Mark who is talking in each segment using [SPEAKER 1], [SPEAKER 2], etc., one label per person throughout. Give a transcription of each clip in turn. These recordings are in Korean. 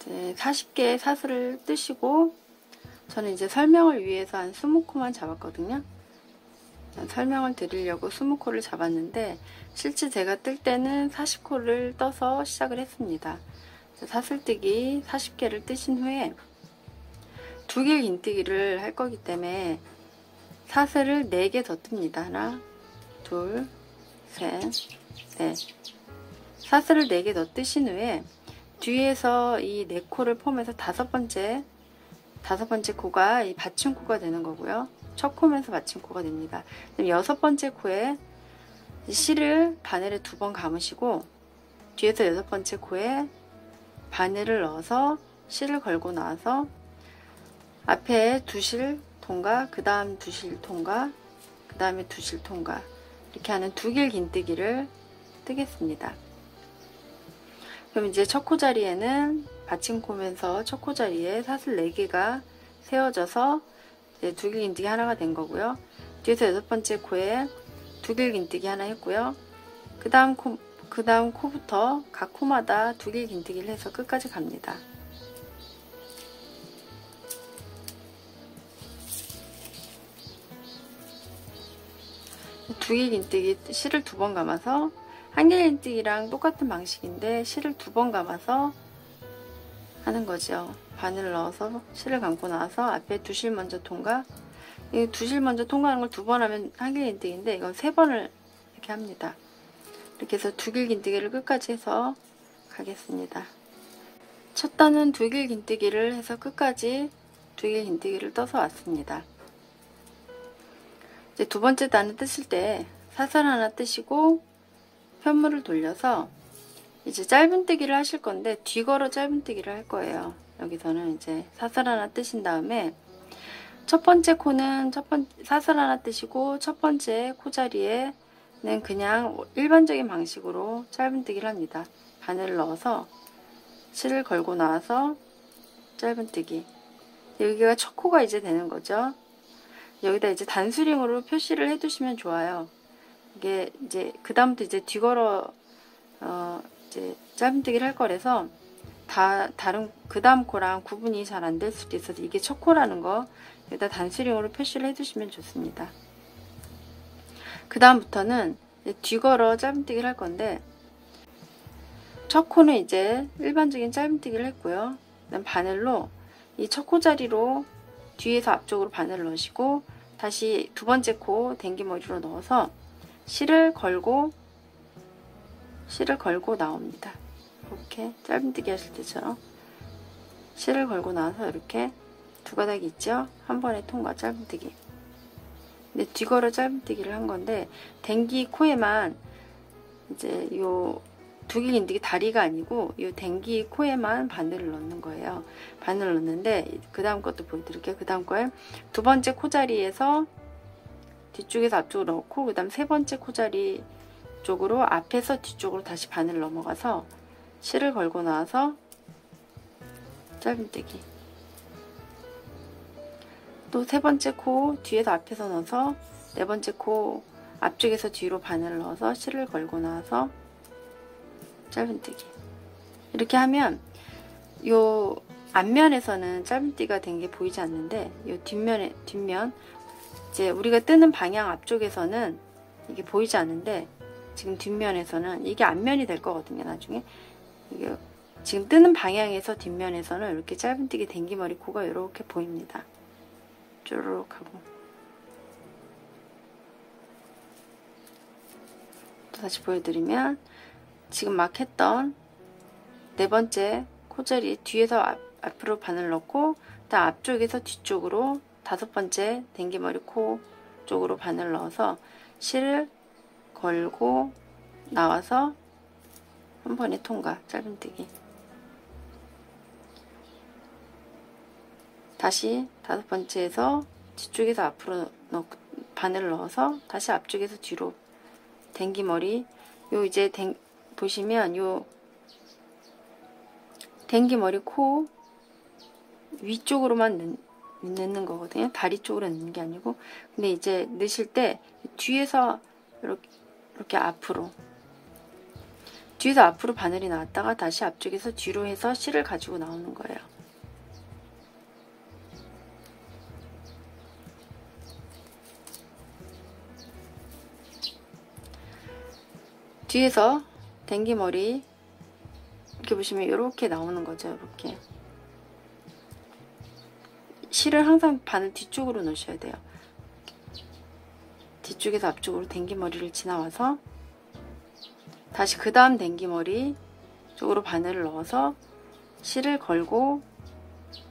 [SPEAKER 1] 40개의 사슬을 뜨시고, 저는 이제 설명을 위해서 한 20코만 잡았거든요. 설명을 드리려고 20코를 잡았는데, 실제 제가 뜰 때는 40코를 떠서 시작을 했습니다. 사슬뜨기 40개를 뜨신 후에 2길 긴뜨기를 할 거기 때문에 사슬을 4개 더 뜹니다. 하나, 둘, 셋, 넷. 사슬을 4개 더 뜨신 후에 뒤에서 이 4코를 포함해서 다섯 번째 코가 이 받침코가 되는 거고요. 첫 코면서 받침코가 됩니다. 그럼 6번째 코에 실을 바늘에 2번 감으시고, 뒤에서 6번째 코에 바늘을 넣어서 실을 걸고 나와서 앞에 2실 통과, 그 다음 2실 통과, 그 다음에 2실 통과, 이렇게 하는 2길 긴뜨기를 뜨겠습니다. 그럼 이제 첫 코 자리에는 받침코면서 첫 코 자리에 사슬 4개가 세워져서 이제 2길 긴뜨기 하나가 된 거고요. 뒤에서 6번째 코에 2길 긴뜨기 하나 했고요. 그 다음 코부터 각 코마다 2길 긴뜨기를 해서 끝까지 갑니다. 두 길 긴뜨기 실을 2번 감아서, 한 길 긴뜨기랑 똑같은 방식인데 실을 2번 감아서 하는 거죠. 바늘을 넣어서 실을 감고 나서 앞에 2실 먼저 통과, 이 2실 먼저 통과하는 걸 2번 하면 한 길 긴뜨기인데 이건 3번을 이렇게 합니다. 이렇게 해서 2길 긴뜨기를 끝까지 해서 가겠습니다. 첫 단은 2길 긴뜨기를 해서 끝까지 2길 긴뜨기를 떠서 왔습니다. 이제 2번째 단을 뜨실 때 사슬 하나 뜨시고 편물을 돌려서 이제 짧은뜨기를 하실 건데 뒤걸어 짧은뜨기를 할 거예요. 여기서는 이제 사슬 하나 뜨신 다음에 첫 번째 코는 사슬 하나 뜨시고 첫 번째 코 자리에는 그냥 일반적인 방식으로 짧은뜨기를 합니다. 바늘을 넣어서 실을 걸고 나와서 짧은뜨기. 여기가 첫 코가 이제 되는 거죠. 여기다 이제 단수링으로 표시를 해 두시면 좋아요. 이게 이제 그 다음부터 이제 뒤걸어 이제 짧은뜨기를 할 거라서 다른 그 다음 코랑 구분이 잘 안 될 수도 있어서 이게 첫 코라는 거 여기다 단수링으로 표시를 해 두시면 좋습니다. 그 다음부터는 뒤걸어 짧은뜨기를 할 건데, 첫 코는 이제 일반적인 짧은뜨기를 했고요. 그다음 바늘로 이 첫 코 자리로 뒤에서 앞쪽으로 바늘을 넣으시고 다시 2번째 코 댕기머리로 넣어서 실을 걸고 나옵니다. 이렇게 짧은뜨기 하실 때처럼 실을 걸고 나와서 이렇게 2가닥이 있죠. 한 번에 통과 짧은뜨기. 근데 뒤걸어 짧은뜨기를 한 건데 댕기 코에만 이제 요 2길 긴뜨기 다리가 아니고 이 댕기 코에만 바늘을 넣는 거예요. 바늘을 넣는데 그 다음 것도 보여드릴게요. 그 다음 거에 2번째 코 자리에서 뒤쪽에서 앞쪽으로 넣고, 그 다음 3번째 코 자리 쪽으로 앞에서 뒤쪽으로 다시 바늘을 넘어가서 실을 걸고 나와서 짧은뜨기. 또 3번째 코 뒤에서 앞에서 넣어서 4번째 코 앞쪽에서 뒤로 바늘을 넣어서 실을 걸고 나와서 짧은뜨기. 이렇게 하면 요 앞면에서는 짧은뜨기가 된 게 보이지 않는데 요 뒷면 이제 우리가 뜨는 방향 앞쪽에서는 이게 보이지 않는데 지금 뒷면에서는 이게 앞면이 될 거거든요. 나중에 이게 지금 뜨는 방향에서 뒷면에서는 이렇게 짧은뜨기 댕기머리 코가 이렇게 보입니다. 쪼르륵 하고. 또 다시 보여드리면 지금 막 했던 4번째 코자리 뒤에서 앞으로 바늘 넣고 그다음 앞쪽에서 뒤쪽으로 5번째 댕기머리 코 쪽으로 바늘 넣어서 실을 걸고 나와서 한 번에 통과 짧은뜨기. 다시 5번째에서 뒤쪽에서 앞으로 바늘을 넣어서 다시 앞쪽에서 뒤로 댕기머리. 요 이제 보시면 요 댕기머리 코 위쪽으로만 넣는 거거든요. 다리 쪽으로 넣는 게 아니고. 근데 이제 넣으실 때 뒤에서 이렇게 앞으로 뒤에서 앞으로 바늘이 나왔다가 다시 앞쪽에서 뒤로 해서 실을 가지고 나오는 거예요. 뒤에서 댕기머리 이렇게 보시면 이렇게 나오는 거죠. 이렇게 실을 항상 바늘 뒤쪽으로 넣으셔야 돼요. 뒤쪽에서 앞쪽으로 댕기머리를 지나와서 다시 그 다음 댕기머리 쪽으로 바늘을 넣어서 실을 걸고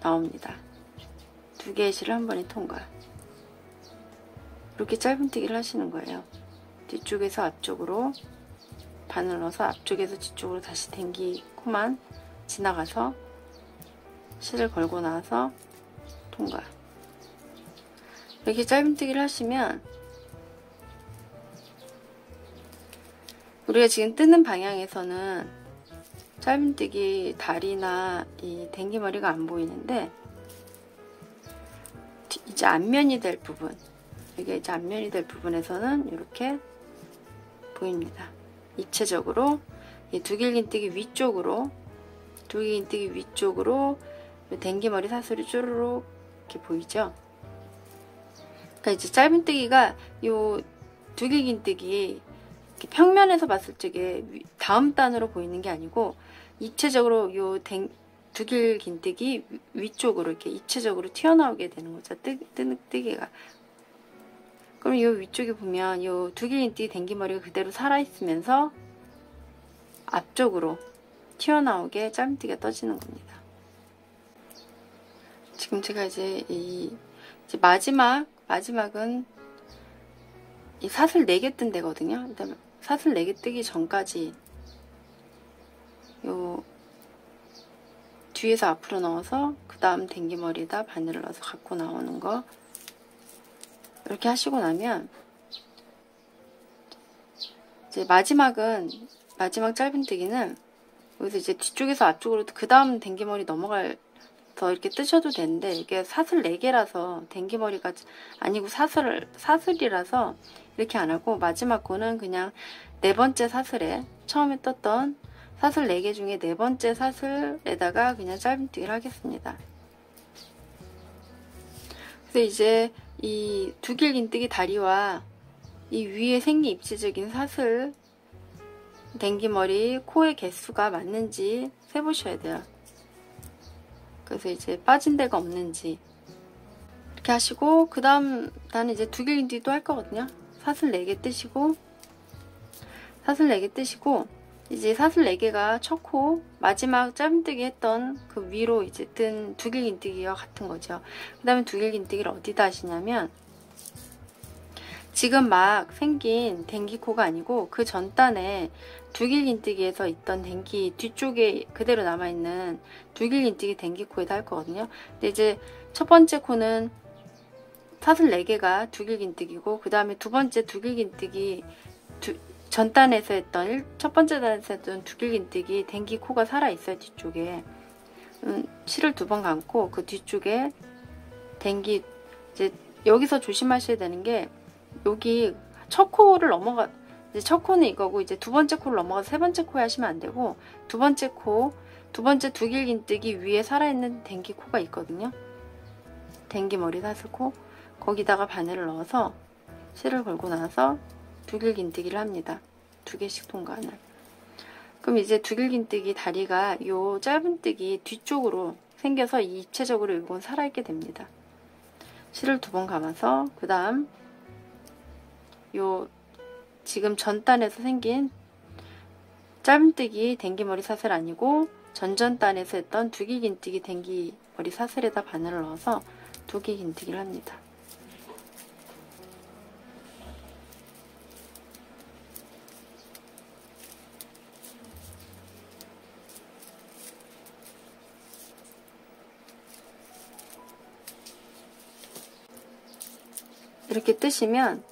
[SPEAKER 1] 나옵니다. 두 개의 실을 한 번에 통과. 이렇게 짧은뜨기를 하시는 거예요. 뒤쪽에서 앞쪽으로 바늘 넣어서 앞쪽에서 뒤쪽으로 다시 댕기고만 지나가서 실을 걸고 나서 통과. 이렇게 짧은뜨기를 하시면 우리가 지금 뜨는 방향에서는 짧은뜨기 다리나 이 댕기머리가 안 보이는데 이제 앞면이 될 부분, 이게 이제 앞면이 될 부분에서는 이렇게 보입니다. 입체적으로 이 두길긴뜨기 위쪽으로 댕기머리 사슬이 쭈루룩 이렇게 보이죠? 그러니까 이제 짧은뜨기가 요 두길긴뜨기 평면에서 봤을 적에 다음 단으로 보이는 게 아니고 입체적으로 요 두길긴뜨기 위쪽으로 이렇게 입체적으로 튀어나오게 되는 거죠. 뜨기가. 그럼 요 위쪽에 보면 요 두길긴뜨기 댕기머리가 그대로 살아있으면서 앞쪽으로 튀어나오게 짧은뜨기가 떠지는 겁니다. 지금 제가 이제 이제 마지막은 이 사슬 4개 뜬 데거든요. 그다음에 사슬 4개 뜨기 전까지 요 뒤에서 앞으로 넣어서 그 다음 댕기머리에다 바늘을 넣어서 갖고 나오는 거 이렇게 하시고 나면 이제 마지막 짧은뜨기는 여기서 이제 뒤쪽에서 앞쪽으로 그 다음 댕기머리 넘어갈 더 이렇게 뜨셔도 되는데 이게 사슬 4개라서 댕기머리가 아니고 사슬이라서 이렇게 안 하고 마지막 거는 그냥 4번째 사슬에 처음에 떴던 사슬 4개 중에 4번째 사슬에다가 그냥 짧은뜨기를 하겠습니다. 그래서 이제 이 두길긴뜨기 다리와 이 위에 생긴 입체적인 사슬 댕기머리 코의 개수가 맞는지 세보셔야 돼요. 그래서 이제 빠진 데가 없는지 이렇게 하시고 그 다음 나는 이제 두길긴뜨기도 할 거거든요. 사슬 4개 뜨시고 이제 사슬 4개가 첫 코 마지막 짧은뜨기 했던 그 위로 이제 뜬 두길긴뜨기와 같은 거죠. 그 다음에 두길긴뜨기를 어디다 하시냐면 지금 막 생긴 댕기코가 아니고 그 전단에 두길긴뜨기에서 있던 댕기 뒤쪽에 그대로 남아있는 두길긴뜨기 댕기코에다 할 거거든요. 근데 이제 첫 번째 코는 사슬 4개가 두길긴뜨기고 그 다음에 두 번째 두길긴뜨기 전단에서 했던 첫 번째 단에서 했던 두길긴뜨기 댕기코가 살아있어요. 뒤쪽에 실을 2번 감고 그 뒤쪽에 댕기 이제 여기서 조심하셔야 되는 게 여기 첫 코를 넘어가 이제 첫 코는 이거고 이제 두 번째 코를 넘어가서 세 번째 코에 하시면 안 되고 두 번째 두길긴뜨기 위에 살아있는 댕기코가 있거든요. 댕기머리 사슬코 거기다가 바늘을 넣어서 실을 걸고 나서 두길긴뜨기를 합니다. 2개씩 통과하는. 그럼 이제 두길긴뜨기 다리가 요 짧은뜨기 뒤쪽으로 생겨서 입체적으로 이건 살아있게 됩니다. 실을 2번 감아서 그 다음 요 지금 전단에서 생긴 짧은뜨기 댕기머리 사슬 아니고 전전단에서 했던 두길긴뜨기 댕기머리 사슬에다 바늘을 넣어서 두길긴뜨기를 합니다. 이렇게 뜨시면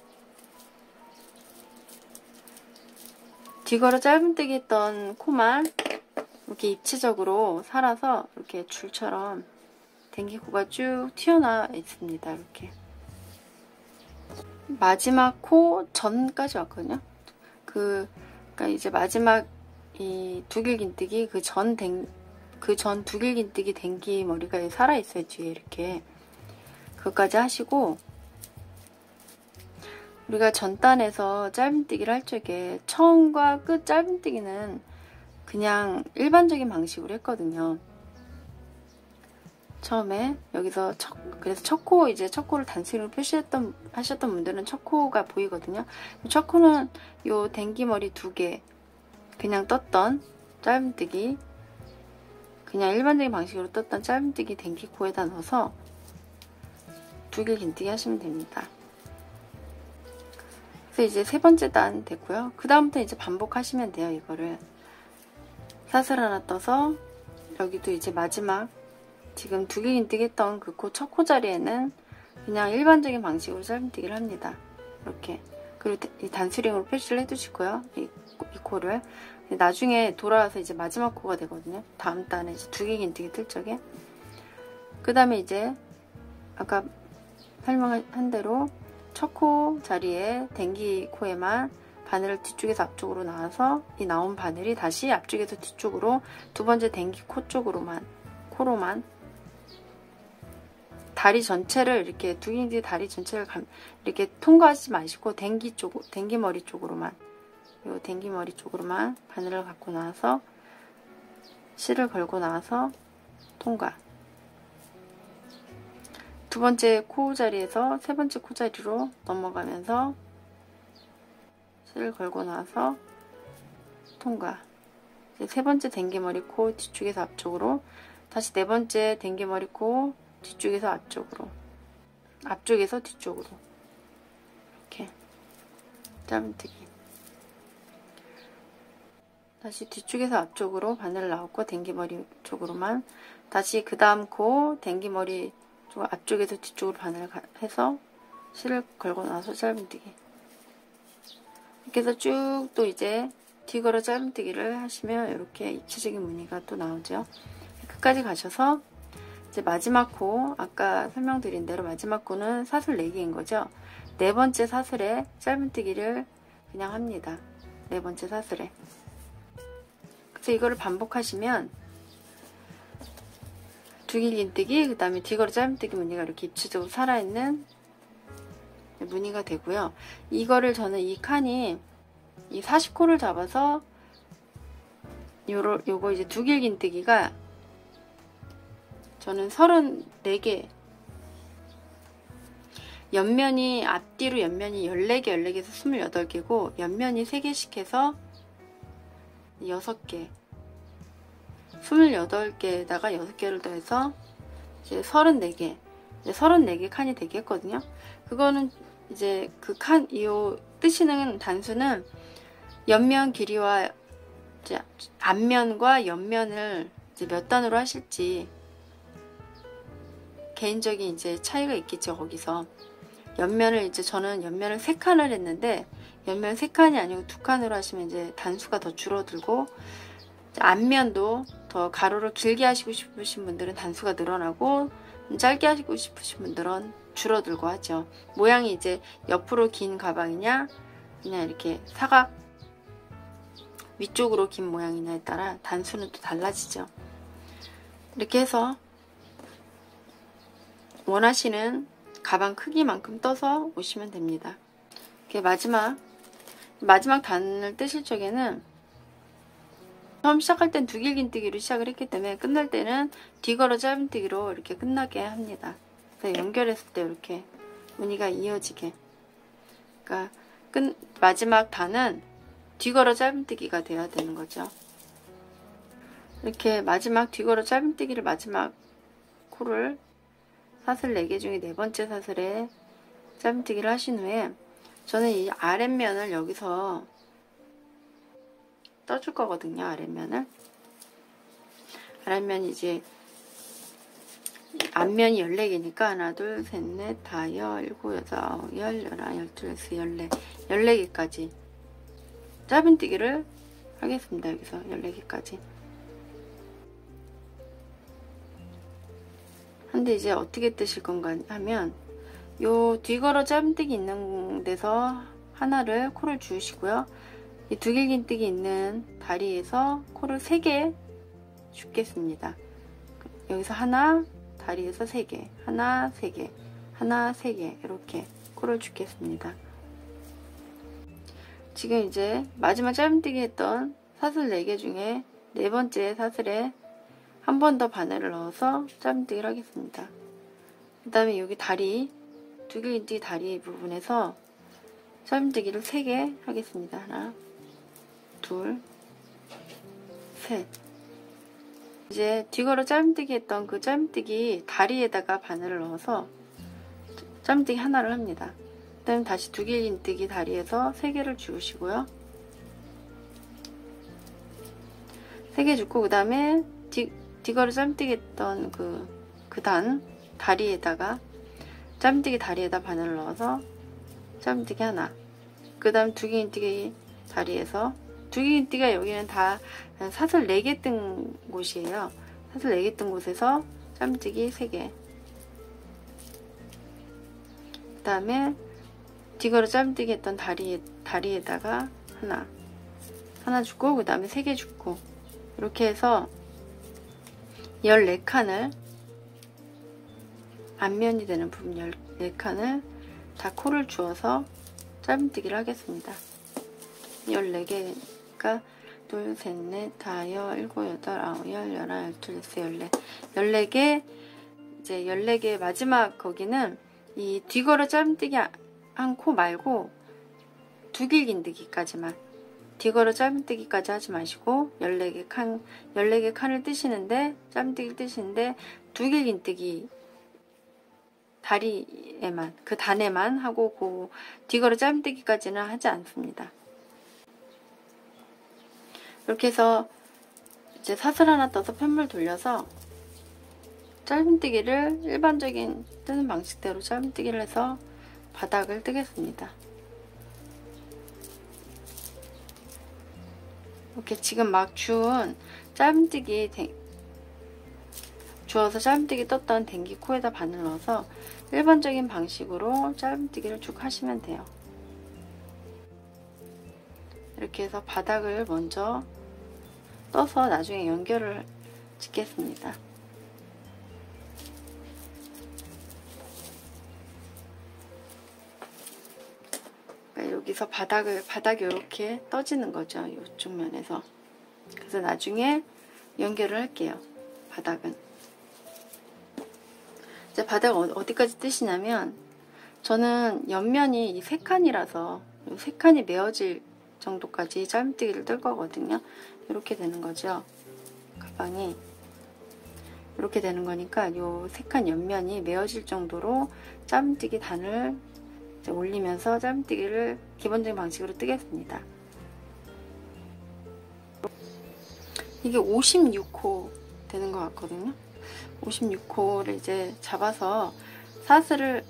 [SPEAKER 1] 뒤걸어 짧은뜨기 했던 코만 이렇게 입체적으로 살아서 이렇게 줄처럼 댕기코가 쭉 튀어나와 있습니다. 이렇게 마지막 코 전까지 왔거든요. 그러니까 이제 마지막 이 두길긴뜨기 그 전 두길긴뜨기 댕기 머리가 살아있어요. 뒤에 이렇게. 그것까지 하시고, 우리가 전단에서 짧은뜨기를 할 적에 처음과 끝 짧은뜨기는 그냥 일반적인 방식으로 했거든요. 처음에 여기서 그래서 첫 코, 이제 첫 코를 단수로 하셨던 분들은 첫 코가 보이거든요. 첫 코는 요 댕기머리 2개 그냥 떴던 짧은뜨기, 그냥 일반적인 방식으로 떴던 짧은뜨기 댕기 코에다 넣어서 두길긴뜨기 하시면 됩니다. 그래서 이제 세 번째 단 됐고요. 그 다음부터 이제 반복하시면 돼요. 이거를 사슬 하나 떠서 여기도 이제 마지막 지금 두길긴뜨기 했던 그 코 첫 코 자리에는 그냥 일반적인 방식으로 짧은뜨기를 합니다. 이렇게. 그리고 이 단수링으로 표시를 해두시고요. 이 코를 나중에 돌아와서 이제 마지막 코가 되거든요. 다음 단에 이제 두길긴뜨기 뜰 적에. 그 다음에 이제 아까 설명한 대로 첫 코 자리에 댕기 코에만 바늘을 뒤쪽에서 앞쪽으로 나와서 이 나온 바늘이 다시 앞쪽에서 뒤쪽으로 두 번째 댕기 코 쪽으로만, 코로만 다리 전체를 이렇게 두길긴뜨기 다리 전체를 이렇게 통과하지 마시고 댕기머리 쪽으로만, 요 댕기머리 쪽으로만 바늘을 갖고 나와서 실을 걸고 나와서 통과. 두 번째 코 자리에서 세 번째 코 자리로 넘어가면서 실을 걸고 나와서 통과. 이제 세 번째 댕기머리 코 뒤쪽에서 앞쪽으로, 다시 네 번째 댕기머리 코 뒤쪽에서 앞쪽으로, 앞쪽에서 뒤쪽으로, 이렇게 짧은뜨기. 다시 뒤쪽에서 앞쪽으로 바늘을 나왔고 댕기머리 쪽으로만, 다시 그 다음 코 댕기머리 쪽 앞쪽에서 뒤쪽으로 바늘을 해서 실을 걸고 나서 짧은뜨기. 이렇게 해서 쭉 또 이제 뒤걸어 짧은뜨기를 하시면 이렇게 입체적인 무늬가 또 나오죠. 끝까지 가셔서 이제 마지막 코, 아까 설명드린 대로 마지막 코는 사슬 4개인 거죠. 네 번째 사슬에 짧은뜨기를 그냥 합니다. 네 번째 사슬에. 그래서 이거를 반복하시면 두길긴뜨기, 그 다음에 뒤걸어 짧은뜨기 무늬가 이렇게 입체적으로 살아있는 무늬가 되고요. 이거를 저는 이 칸이 이 40코를 잡아서 요거 이제 두길긴뜨기가 저는 34개, 옆면이 앞뒤로 옆면이 14개, 14개에서 28개고 옆면이 3개씩 해서 6개, 28개에다가 6개를 더해서 이제 34개, 이제 34개 칸이 되겠거든요. 그거는 이제 그 칸, 이 뜨시는 단수는 옆면 길이와 이제 앞면과 옆면을 이제 몇 단으로 하실지 개인적인 이제 차이가 있겠죠. 거기서 옆면을 이제 저는 옆면을 3칸을 했는데 옆면 3칸이 아니고 2칸으로 하시면 이제 단수가 더 줄어들고, 앞면도 더 가로를 길게 하시고 싶으신 분들은 단수가 늘어나고 짧게 하시고 싶으신 분들은 줄어들고 하죠. 모양이 이제 옆으로 긴 가방이냐 그냥 이렇게 사각 위쪽으로 긴 모양이냐에 따라 단수는 또 달라지죠. 이렇게 해서 원하시는 가방 크기만큼 떠서 오시면 됩니다. 이렇게 마지막 단을 뜨실 적에는 처음 시작할 땐 두길긴뜨기로 시작을 했기 때문에 끝날 때는 뒤걸어 짧은뜨기로 이렇게 끝나게 합니다. 그래서 연결했을 때 이렇게 무늬가 이어지게. 그러니까 마지막 단은 뒤걸어 짧은뜨기가 돼야 되는 거죠. 이렇게 마지막 뒤걸어 짧은뜨기를 마지막 코를 사슬 4개 중에 네 번째 사슬에 짧은뜨기를 하신 후에 저는 이 아랫면을 여기서 떠줄 거거든요. 아랫면을. 아랫면이 이제 앞면이 14개니까 하나, 둘, 셋, 넷, 다, 열, 일곱, 여덟, 아홉, 열, 열하나, 열둘, 열세, 열네, 14개까지 짧은뜨기를 하겠습니다. 여기서 14개까지. 근데 이제 어떻게 뜨실 건가 하면 요 뒤걸어 짧은뜨기 있는 데서 하나를 코를 주우시고요. 이 두길긴뜨기 있는 다리에서 코를 3개 줍겠습니다. 여기서 하나, 다리에서 3개, 하나, 3개, 하나, 3개 이렇게 코를 줍겠습니다. 지금 이제 마지막 짧은뜨기 했던 사슬 4개 중에 4번째 사슬에 한 번 더 바늘을 넣어서 짧은뜨기를 하겠습니다. 그 다음에 여기 다리, 두길긴뜨기 다리 부분에서 짧은뜨기를 3개 하겠습니다. 하나, 둘, 셋. 이제 뒤걸어 짧은뜨기 했던 그 짧은뜨기 다리에다가 바늘을 넣어서 짧은뜨기 하나를 합니다. 그 다음에 다시 두길긴뜨기 다리에서 3개를 주우시고요. 3개 줍고 그 다음에 뒤걸어 짧은뜨기 했던 그 다리에다가 짧은뜨기 다리에다 바늘을 넣어서 짧은뜨기 하나, 그 다음 두길긴뜨기 다리에서 두길긴뜨기가 여기는 다 사슬 4개 뜬 곳이에요. 사슬 4개 뜬 곳에서 짧은뜨기 3개, 그 다음에 뒤걸어 짧은뜨기 했던 다리에다가 하나 줍고 그 다음에 3개 줍고 이렇게 해서 14칸을 앞면이 되는 부분 14칸을 다 코를 주어서 짧은뜨기를 하겠습니다. 14개가 둘, 셋, 넷, 다, 여, 일곱, 여덟, 아홉, 열, 열하나, 열둘, 열세, 14개 이제 14개 마지막 거기는 이 뒤걸어 짧은뜨기 한 코 말고 두길긴뜨기까지만, 뒤걸어 짧은뜨기까지 하지 마시고 14개 칸을 뜨시는데 짧은뜨기를 뜨시는데 두길긴뜨기 다리에만, 그 단에만 하고 그 뒤걸어 짧은뜨기까지는 하지 않습니다. 이렇게 해서 이제 사슬 하나 떠서 편물 돌려서 짧은뜨기를 일반적인 뜨는 방식대로 짧은뜨기를 해서 바닥을 뜨겠습니다. 이렇게 지금 막 주운 짧은뜨기 주워서 짧은뜨기 떴던 댕기 코에다 바늘 넣어서 일반적인 방식으로 짧은뜨기를 쭉 하시면 돼요. 이렇게 해서 바닥을 먼저 떠서 나중에 연결을 짓겠습니다. 그러니까 여기서 바닥이 이렇게 떠지는 거죠. 이쪽 면에서. 그래서 나중에 연결을 할게요. 바닥은. 이제 바닥 어디까지 뜨시냐면, 저는 옆면이 이 3칸이라서 이 3칸이 메어질 정도까지 짧은뜨기를 뜰 거거든요. 이렇게 되는 거죠. 가방이 이렇게 되는 거니까 이 3칸 옆면이 메어질 정도로 짧은뜨기 단을 이제 올리면서 짧은뜨기를 기본적인 방식으로 뜨겠습니다. 이게 56호 되는 것 같거든요. 56호를 이제 잡아서 사슬을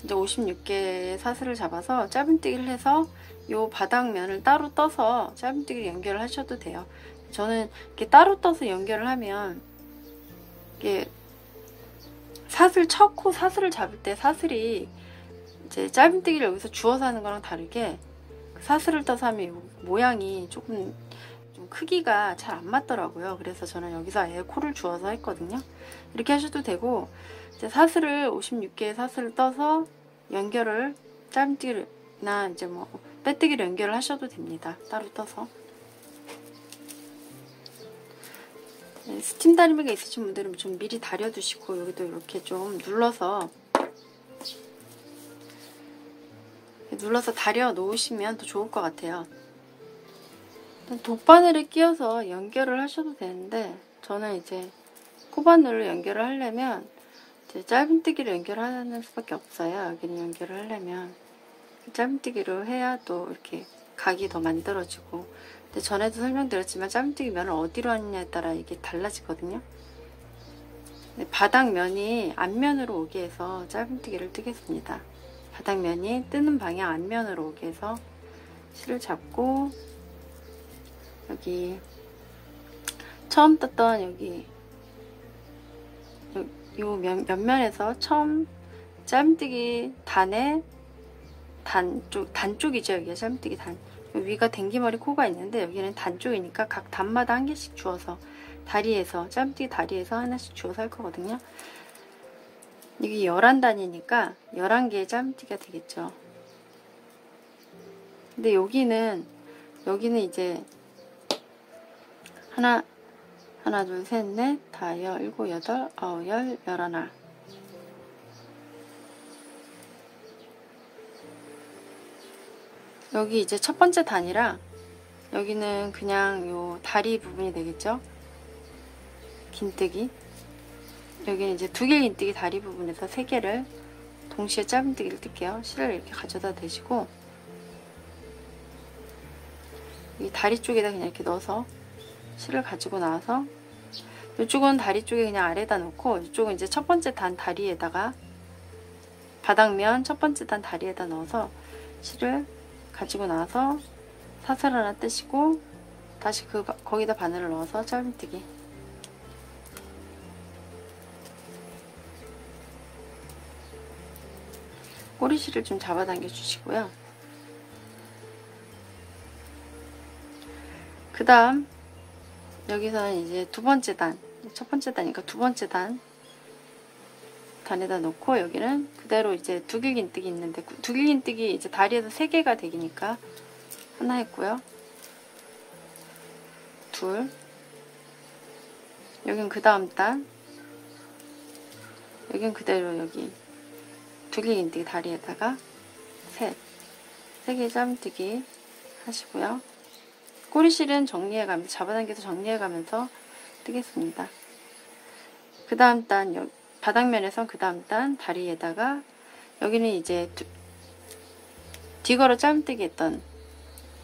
[SPEAKER 1] 이제 56개의 사슬을 잡아서 짧은뜨기를 해서 요 바닥면을 따로 떠서 짧은뜨기를 연결을 하셔도 돼요. 저는 이렇게 따로 떠서 연결을 하면 이게 첫 코 사슬을 잡을 때 사슬이 이제 짧은뜨기를 여기서 주워서 하는 거랑 다르게 사슬을 떠서 하면 요 모양이 조금 좀 크기가 잘 안 맞더라고요. 그래서 저는 여기서 아예 코를 주워서 했거든요. 이렇게 하셔도 되고, 이제 사슬을 56개의 사슬을 떠서 연결을 짧은뜨기나 이제 뭐 빼뜨기를 연결을 하셔도 됩니다. 따로 떠서. 스팀 다리미가 있으신 분들은 좀 미리 다려두시고 여기도 이렇게 좀 눌러서 다려 놓으시면 더 좋을 것 같아요. 돗바늘을 끼워서 연결을 하셔도 되는데, 저는 이제 코바늘로 연결을 하려면 이제 짧은뜨기로 연결하는 수밖에 없어요. 여기는 연결을 하려면 짧은뜨기로 해야 또 이렇게 각이 더 만들어지고, 근데 전에도 설명드렸지만 짧은뜨기 면을 어디로 하느냐에 따라 이게 달라지거든요. 바닥면이 앞면으로 오게 해서 짧은뜨기를 뜨겠습니다. 바닥면이 뜨는 방향 앞면으로 오게 해서 실을 잡고, 여기 처음 떴던 여기 요 옆면에서 처음 짧은뜨기 단의 단 쪽이죠. 여기가 짧은뜨기 단. 위가 댕기머리 코가 있는데 여기는 단 쪽이니까 각 단마다 한 개씩 주어서 다리에서 짧게 다리에서 하나씩 주어서 할 거거든요. 이게 11단이니까 11개의 짧기가 되겠죠. 근데 여기는 이제 하나 둘 셋 넷 다 열 일곱 여덟 아홉 열 열하나 여기 이제 첫 번째 단이라 여기는 그냥 요 다리 부분이 되겠죠. 긴뜨기. 여기는 이제 2개 긴뜨기 다리 부분에서 3개를 동시에 짧은뜨기를 뜰게요. 실을 이렇게 가져다 대시고 이 다리 쪽에다 그냥 이렇게 넣어서 실을 가지고 나와서 이쪽은 다리 쪽에 그냥 아래다 놓고 이쪽은 이제 첫 번째 단 다리에다가 바닥면 첫 번째 단 다리에다 넣어서 실을 가지고 나와서 사슬 하나 떼시고 다시 거기다 바늘을 넣어서 짧은뜨기. 꼬리실을 좀 잡아당겨 주시고요. 그 다음 여기서는 이제 두 번째 단, 첫 번째 단이니까 두 번째 단에다 놓고 여기는 그대로 이제 2길 긴뜨기 있는데 2길 긴뜨기 이제 다리에서 3개가 되기니까 하나 했고요. 둘, 여긴 그 다음 단, 여긴 그대로 여기 2길 긴뜨기 다리에다가 셋, 3개 짧뜨기 하시고요. 꼬리실은 정리해가면서 잡아당겨서 정리해가면서 뜨겠습니다. 그 다음 단 바닥면에선 그 다음 단 다리에다가 여기는 이제 뒤걸어 짧뜨기 했던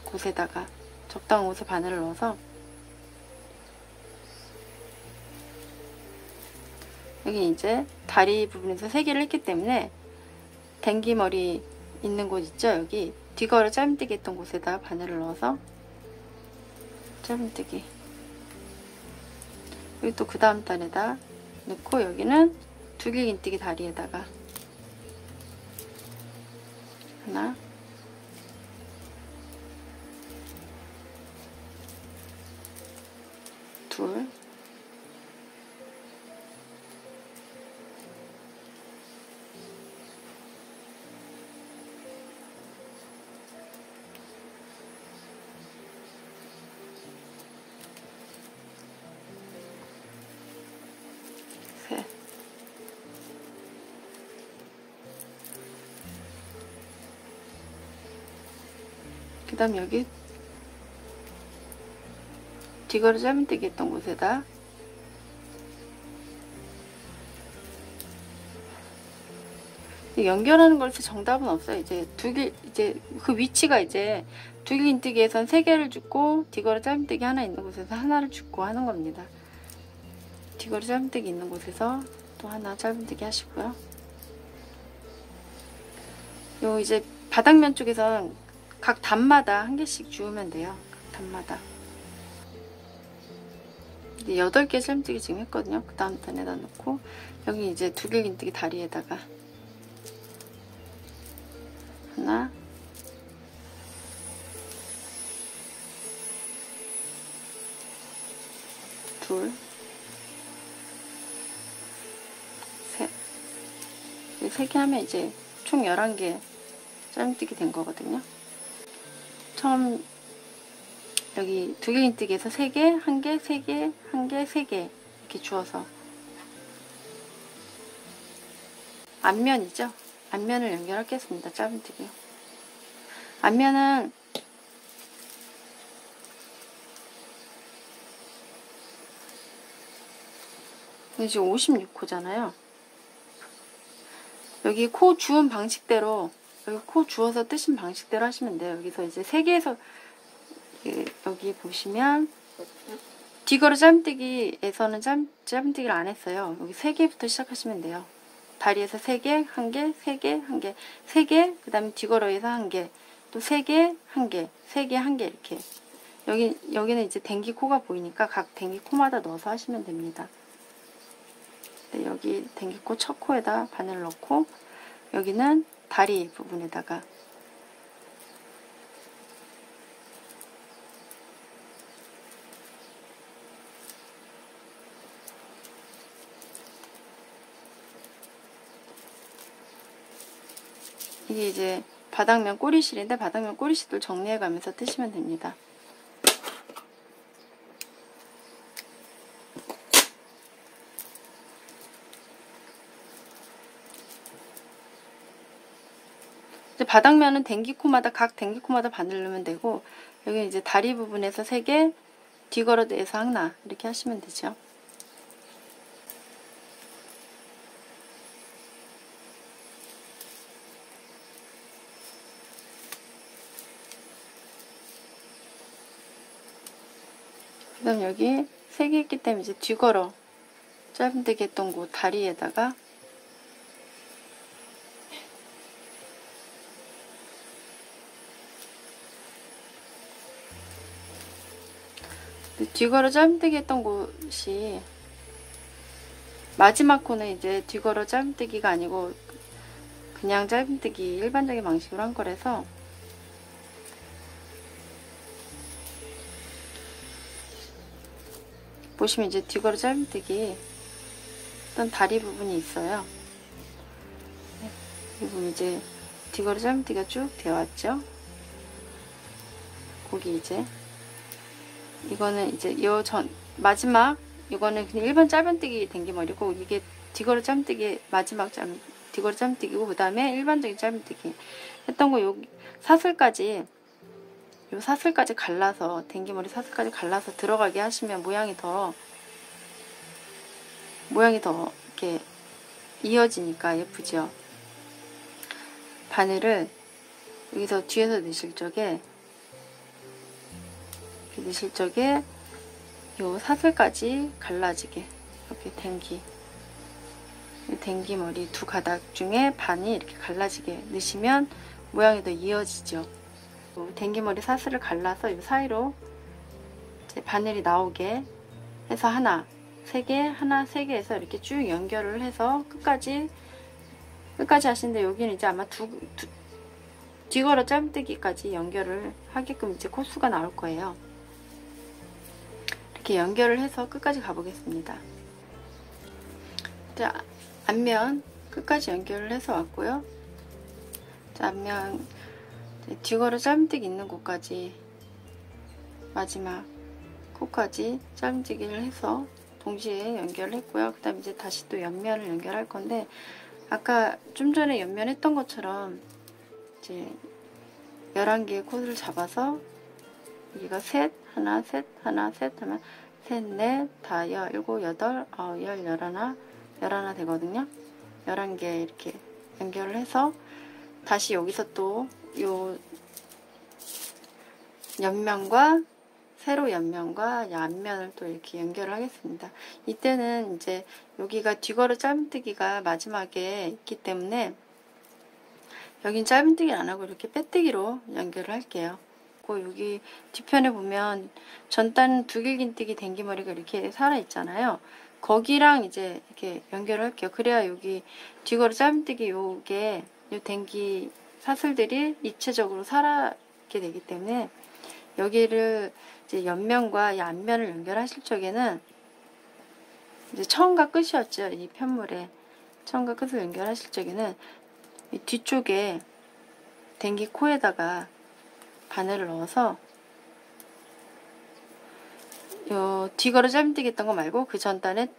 [SPEAKER 1] 곳에다가 적당한 곳에 바늘을 넣어서 여기 이제 다리 부분에서 3개를 했기 때문에 댕기머리 있는 곳 있죠. 여기 뒤걸어 짧뜨기 했던 곳에다 바늘을 넣어서 짧은뜨기. 여기 또 그 다음 단에다 넣고 여기는 2길 긴뜨기 다리에다가 하나, 둘, 셋. 그 다음 여기 뒤걸어 짧은뜨기 했던 곳에다 연결하는 것에서 정답은 없어요. 이제 이제 그 위치가 이제 2길 긴뜨기에선 3개를 줍고 뒤걸어 짧은뜨기 하나 있는 곳에서 하나를 줍고 하는 겁니다. 뒤걸어 짧은뜨기 있는 곳에서 또 하나 짧은뜨기 하시고요. 요 이제 바닥면 쪽에선 각 단마다 한 개씩 주우면 돼요. 각 단마다. 이제 8개 짧은뜨기 지금 했거든요. 그 다음 단에다 놓고 여기 이제 2길 긴뜨기 다리에다가 하나, 둘, 셋. 3개 하면 이제 총 11개 짧은뜨기 된 거거든요. 처음 여기 2길 긴뜨기에서 3개, 1개, 3개, 1개, 3개 이렇게 주어서 앞면이죠. 앞면을 연결하겠습니다. 짧은뜨기요. 앞면은 이제 56호잖아요. 여기 코 주운 방식대로 여기 코 주워서 뜨신 방식대로 하시면 돼요. 여기서 이제 3개에서 여기 보시면 뒤걸어 짧은뜨기에서는 짧은뜨기를 안 했어요. 여기 3개부터 시작하시면 돼요. 다리에서 3개, 1개, 3개, 1개, 3개, 그 다음에 뒤걸어에서 1개, 또 3개, 1개, 3개, 1개 이렇게. 여기는 이제 댕기코가 보이니까 각 댕기코마다 넣어서 하시면 됩니다. 네, 여기 댕기코 첫 코에다 바늘 넣고 여기는 다리 부분에다가 이게 이제 바닥면 꼬리실인데 바닥면 꼬리실을 정리해 가면서 뜨시면 됩니다. 이제 바닥면은 각 댕기코마다 바늘 넣으면 되고, 여기 이제 다리 부분에서 3개, 뒤걸어대에서 하나, 이렇게 하시면 되죠. 그 다음 여기 3개 있기 때문에 이제 뒤걸어 짧은뜨기 했던 곳 다리에다가 뒤걸어 짧은뜨기 했던 곳이 마지막 코는 이제 뒤걸어 짧은뜨기가 아니고 그냥 짧은뜨기 일반적인 방식으로 한 거라서 보시면 이제 뒤걸어 짧은뜨기 어떤 다리 부분이 있어요. 이 부분 이제 뒤걸어 짧은뜨기가 쭉 되어 왔죠. 거기 이제 이거는 이제 마지막 이거는 그냥 일반 짧은뜨기 댕기머리고, 이게 뒤걸어 짧은뜨기 마지막 뒤걸어 짧은뜨기고, 그 다음에 일반적인 짧은뜨기 했던 거 여기 사슬까지 갈라서 댕기머리 사슬까지 갈라서 들어가게 하시면 모양이 더 이렇게 이어지니까 예쁘죠. 바늘을 여기서 뒤에서 넣으실 적에 요 사슬까지 갈라지게 이렇게 댕기머리 두 가닥 중에 반이 이렇게 갈라지게 넣으시면 모양이 더 이어지죠. 댕기머리 사슬을 갈라서 이 사이로 이제 바늘이 나오게 해서 하나, 3개, 하나, 3개 해서 이렇게 쭉 연결을 해서 끝까지 하시는데, 여기는 이제 아마 뒤걸어 짧은뜨기까지 연결을 하게끔 이제 코스가 나올 거예요. 이렇게 연결을 해서 끝까지 가보겠습니다. 자, 앞면 끝까지 연결을 해서 왔고요. 자, 앞면 뒤걸어 짧은뜨기 있는 곳까지 마지막 코까지 짧은뜨기를 해서 동시에 연결을 했고요. 그 다음 이제 다시 또 옆면을 연결할 건데, 아까 좀 전에 옆면했던 것처럼 이제 11개의 코드를 잡아서 여기가 셋, 하나, 셋, 하나, 셋 하면 셋, 넷, 다, 열곱, 여덟, 아홉, 열, 열하나 되거든요. 11개 이렇게 연결을 해서 다시 여기서 또 요 옆면과 세로 옆면과 앞면을 또 이렇게 연결을 하겠습니다. 이때는 이제 여기가 뒤걸어 짧은뜨기가 마지막에 있기 때문에 여긴 짧은뜨기를 안 하고 이렇게 빼뜨기로 연결을 할게요. 여기 뒤편에 보면 전단 두길긴뜨기 댕기머리가 이렇게 살아 있잖아요. 거기랑 이제 이렇게 연결을 할게요. 그래야 여기 뒤걸어 짧은뜨기 요게 요 댕기 사슬들이 입체적으로 살아있게 되기 때문에, 여기를 이제 옆면과 이 앞면을 연결하실 적에는 이제 처음과 끝이었죠. 이 편물에 처음과 끝을 연결하실 적에는 이 뒤쪽에 댕기 코에다가 바늘을 넣어서 요 뒤걸어 짧은뜨기 했던 거 말고 그 전단에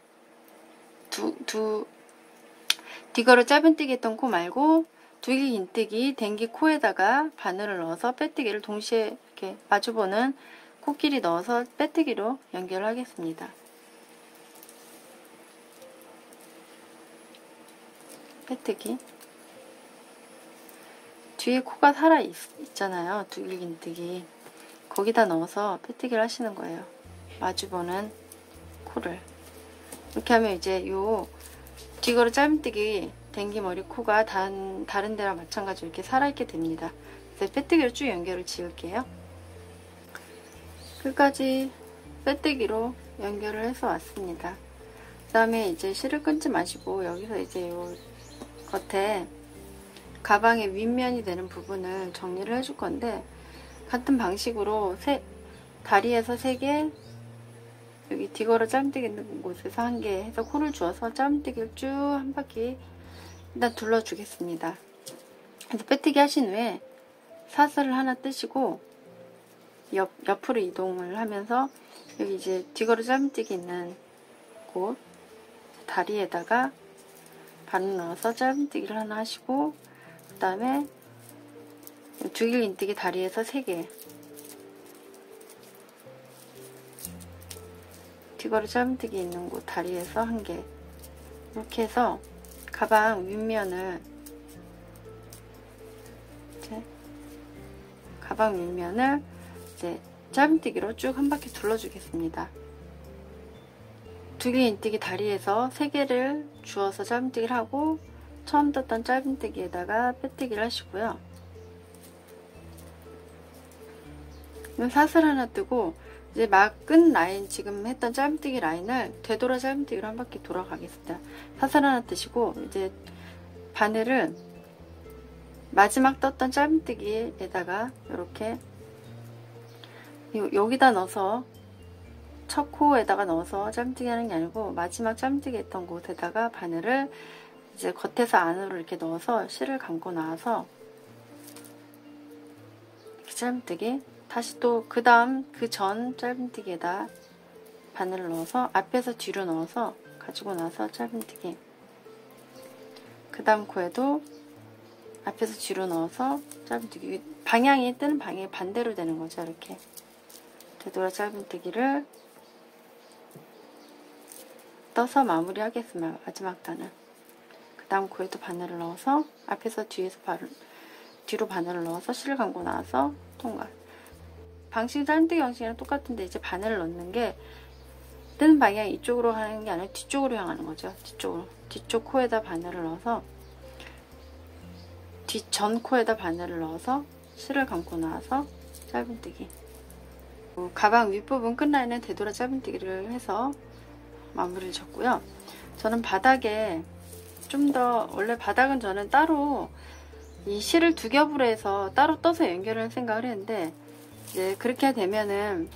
[SPEAKER 1] 뒤걸어 짧은뜨기 했던 코 말고 두길긴뜨기 댕기 코에다가 바늘을 넣어서 빼뜨기를 동시에 이렇게 마주보는 코끼리 넣어서 빼뜨기로 연결하겠습니다. 빼뜨기. 뒤에 코가 살아 있잖아요. 두길긴뜨기. 거기다 넣어서 빼뜨기를 하시는 거예요. 마주보는 코를. 이렇게 하면 이제 요 뒤걸어 짧은뜨기 댕기머리 코가 다른 데랑 마찬가지로 이렇게 살아있게 됩니다. 그래서 빼뜨기로 쭉 연결을 지을게요. 끝까지 빼뜨기로 연결을 해서 왔습니다. 그 다음에 이제 실을 끊지 마시고 여기서 이제 요 겉에 가방의 윗면이 되는 부분을 정리를 해줄 건데, 같은 방식으로 다리에서 3개, 여기 뒤걸어 짧은뜨기 있는 곳에서 1개 해서 코를 주어서 짧은뜨기를 쭉 한 바퀴 일단 둘러주겠습니다. 그래서 빼뜨기 하신 후에 사슬을 하나 뜨시고 옆으로 이동을 하면서 여기 이제 뒤걸이 짧은뜨기 있는 곳 다리에다가 바늘 넣어서 짧은뜨기를 하나 하시고, 그 다음에 두길인뜨기 다리에서 3개, 뒤걸이 짧은뜨기 있는 곳 다리에서 1개, 이렇게 해서 가방 윗면을 이제 짧은뜨기로 쭉 한 바퀴 둘러주겠습니다. 두길인뜨기 다리에서 3개를 주어서 짧은뜨기를 하고, 처음 떴던 짧은뜨기에다가 빼뜨기를 하시고요. 사슬 하나 뜨고 이제 막 끈 라인, 지금 했던 짧은뜨기 라인을 되돌아 짧은뜨기로 한 바퀴 돌아가겠습니다. 사슬 하나 뜨시고 이제 바늘을 마지막 떴던 짧은뜨기에다가 이렇게 여기다 넣어서, 첫 코에다가 넣어서 짧은뜨기 하는 게 아니고 마지막 짧은뜨기 했던 곳에다가 바늘을 이제 겉에서 안으로 이렇게 넣어서 실을 감고 나와서 이렇게 짧은뜨기, 다시 또 그 다음 그 전 짧은뜨기에다 바늘을 넣어서 앞에서 뒤로 넣어서 가지고 나서 짧은뜨기, 그 다음 코에도 앞에서 뒤로 넣어서 짧은뜨기, 방향이 뜨는 방향이 반대로 되는 거죠. 이렇게 되돌아 짧은뜨기를 떠서 마무리하겠습니다. 마지막 단을. 그 다음 코에도 바늘을 넣어서 앞에서 뒤로 바늘을 넣어서 실을 감고 나와서 통과. 방식 짧은뜨기 방식이랑 똑같은데 이제 바늘을 넣는 게 뜨는 방향이 이쪽으로 하는 게 아니라 뒤쪽으로 향하는 거죠. 뒤쪽 코에다 바늘을 넣어서 뒷전 코에다 바늘을 넣어서 실을 감고 나와서 짧은뜨기. 가방 윗부분 끝라인은 되돌아 짧은뜨기를 해서 마무리를 졌고요. 저는 바닥에 좀 더, 원래 바닥은 저는 따로 이 실을 2겹으로 해서 따로 떠서 연결을 할 생각을 했는데, 이제 그렇게 되면은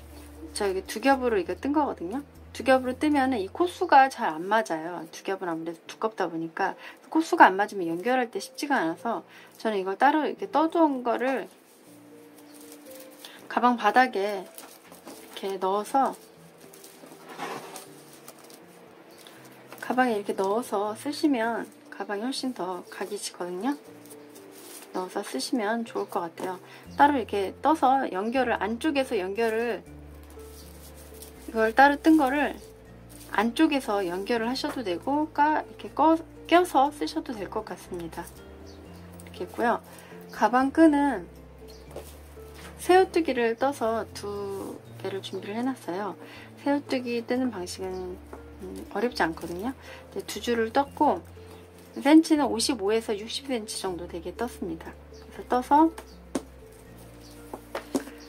[SPEAKER 1] 저기 2겹으로 이거 뜬 거거든요. 2겹으로 뜨면은 이 코수가 잘 안 맞아요. 2겹은 아무래도 두껍다 보니까 코수가 안 맞으면 연결할 때 쉽지가 않아서 저는 이걸 따로 이렇게 떠둔 거를 가방 바닥에 이렇게 넣어서, 가방에 이렇게 넣어서 쓰시면 가방이 훨씬 더 각이 지거든요. 넣어서 쓰시면 좋을 것 같아요. 따로 이렇게 떠서 연결을, 안쪽에서 연결을, 이걸 따로 뜬 거를 안쪽에서 연결을 하셔도 되고 이렇게 껴서 쓰셔도 될 것 같습니다. 이렇게 있고요. 가방 끈은 새우뜨기를 떠서 2개를 준비를 해놨어요. 새우뜨기 뜨는 방식은 어렵지 않거든요. 2줄을 떴고, 센치는 55에서 60cm 정도 되게 떴습니다. 그래서 떠서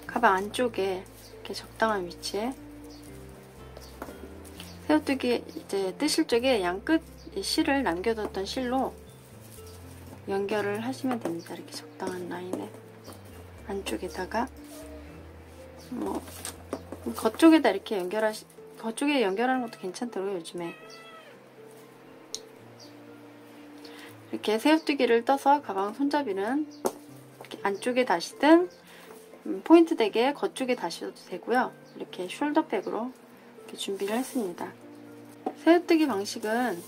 [SPEAKER 1] 가방 안쪽에 이렇게 적당한 위치에 새우뜨기 이제 뜨실 적에 양끝 실을 남겨뒀던 실로 연결을 하시면 됩니다. 이렇게 적당한 라인에 안쪽에다가 겉쪽에다 이렇게 겉쪽에 연결하는 것도 괜찮더라고요. 요즘에 이렇게 새우뜨기를 떠서 가방 손잡이는 이렇게 안쪽에 다시든 포인트 되게 겉쪽에 다셔도 되고요. 이렇게 숄더백으로 이렇게 준비를 했습니다. 새우뜨기 방식은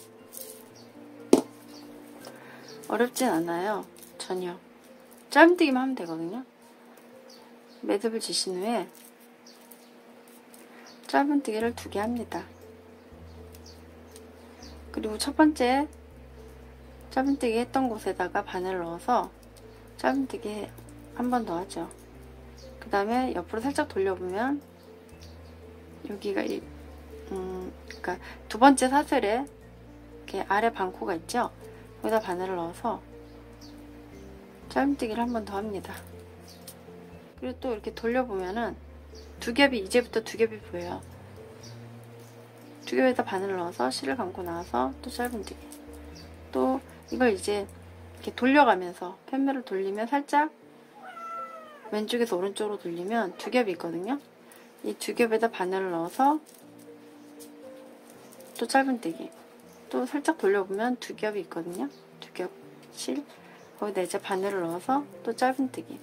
[SPEAKER 1] 어렵진 않아요. 전혀. 짧은뜨기만 하면 되거든요. 매듭을 지신 후에 짧은뜨기를 2개 합니다. 그리고 첫 번째 짧은뜨기 했던 곳에다가 바늘을 넣어서 짧은뜨기 한 번 더 하죠. 그 다음에 옆으로 살짝 돌려보면 여기가 그러니까 2번째 사슬에 이렇게 아래 반코가 있죠. 여기다 바늘을 넣어서 짧은뜨기를 한 번 더 합니다. 그리고 또 이렇게 돌려보면은 2겹이, 이제부터 2겹이 보여요. 2겹에다 바늘을 넣어서 실을 감고 나와서 또 짧은뜨기. 또 이걸 이제 이렇게 돌려가면서 펜매를 돌리면 살짝 왼쪽에서 오른쪽으로 돌리면 2겹이 있거든요. 이 2겹에다 바늘을 넣어서 또 짧은뜨기. 또 살짝 돌려보면 2겹이 있거든요. 2겹 실. 거기다 이제 바늘을 넣어서 또 짧은뜨기.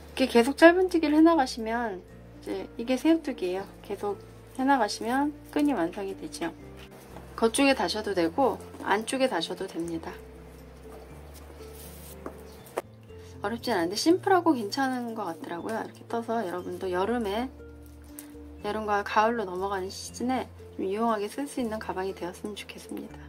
[SPEAKER 1] 이렇게 계속 짧은뜨기를 해나가시면 이제 이게 새우뜨기예요. 계속 해나가시면 끈이 완성이 되죠. 겉쪽에 다셔도 되고 안쪽에 다셔도 됩니다. 어렵진 않은데 심플하고 괜찮은 것 같더라고요. 이렇게 떠서 여러분도 여름과 가을로 넘어가는 시즌에 좀 유용하게 쓸 수 있는 가방이 되었으면 좋겠습니다.